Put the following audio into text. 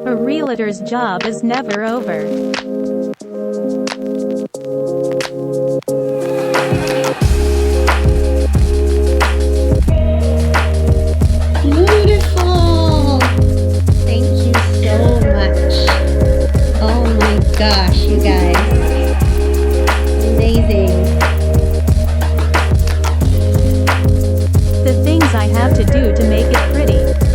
A realtor's job is never over. Beautiful! Thank you so much. Oh my gosh, you guys. Amazing. The things I have to do to make it pretty.